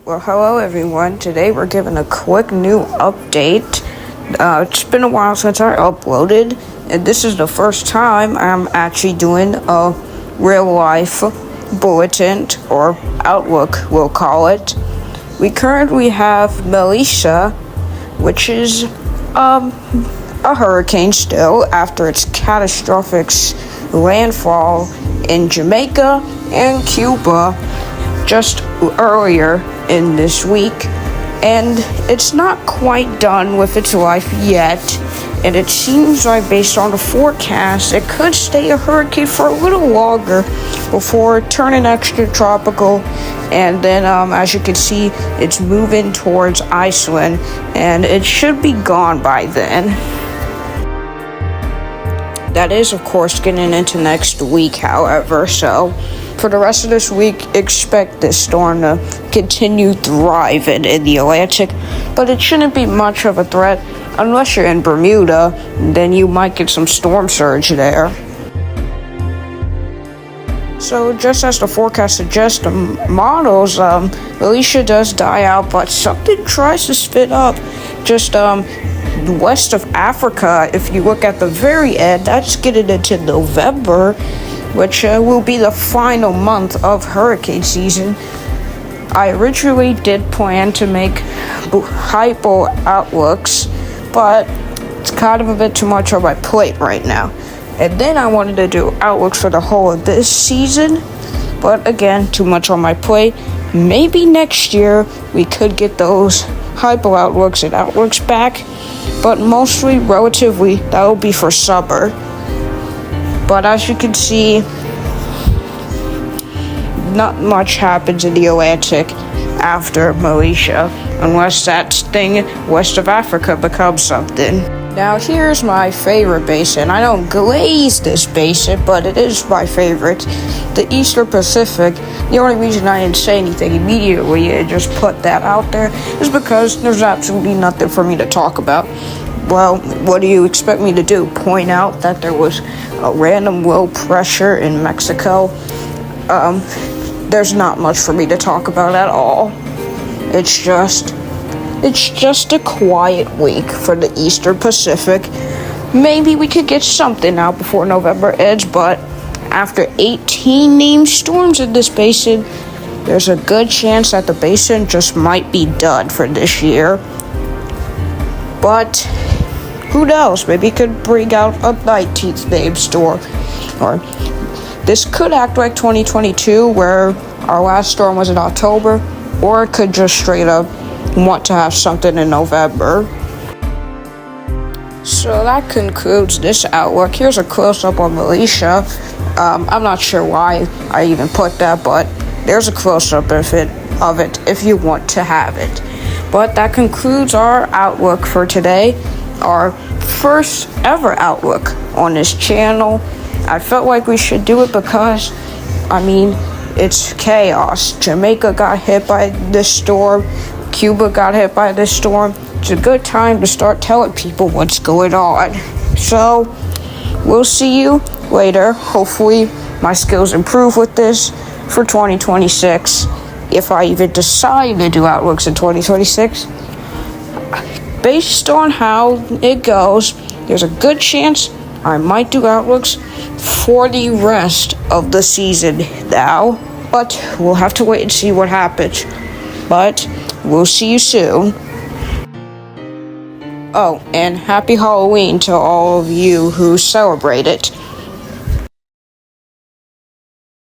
Well, hello everyone. Today we're giving a quick new update. It's been a while since I uploaded, and this is the first time I'm actually doing a real life bulletin, or outlook we'll call it. We currently have Melissa, which is a hurricane still after its catastrophic landfall in Jamaica and Cuba just earlier in this week, and it's not quite done with its life yet, and it seems like, based on the forecast, it could stay a hurricane for a little longer before turning extratropical, and then as you can see, it's moving towards Iceland, and it should be gone by then. That is, of course, getting into next week, however, so for the rest of this week, expect this storm to continue thriving in the Atlantic, but it shouldn't be much of a threat unless you're in Bermuda. Then you might get some storm surge there. So just as the forecast suggests, the models, Alicia does die out, but something tries to spit up just west of Africa. If you look at the very end, that's getting into November, which will be the final month of hurricane season. I originally did plan to make hypo outlooks, but it's kind of a bit too much on my plate right now. And then I wanted to do outlooks for the whole of this season, but again, too much on my plate. Maybe next year we could get those hypo outlooks and outlooks back, but mostly, relatively, that will be for summer. But as you can see, not much happens in the Atlantic after Malaysia, unless that thing west of Africa becomes something. Now here's my favorite basin. I don't glaze this basin, but it is my favorite. The Eastern Pacific. The only reason I didn't say anything immediately and just put that out there is because there's absolutely nothing for me to talk about. Well, what do you expect me to do? Point out that there was a random low pressure in Mexico? There's not much for me to talk about at all. It's just a quiet week for the Eastern Pacific. Maybe we could get something out before November ends, but after 18 named storms in this basin, there's a good chance that the basin just might be done for this year. But who knows? Maybe it could bring out a 19th named storm. Or this could act like 2022, where our last storm was in October, or it could just straight up want to have something in November. So that concludes this outlook. Here's a close-up on Malaysia. I'm not sure why I even put that, but there's a close-up of it if you want to have it. But that concludes our outlook for today, our first ever outlook on this channel. I felt like we should do it because, it's chaos. Jamaica got hit by this storm. Cuba got hit by this storm. It's a good time to start telling people what's going on. So, we'll see you later. Hopefully, my skills improve with this for 2026. If I even decide to do outlooks in 2026. Based on how it goes, there's a good chance I might do outlooks for the rest of the season now. But we'll have to wait and see what happens. But we'll see you soon. Oh, and happy Halloween to all of you who celebrate it.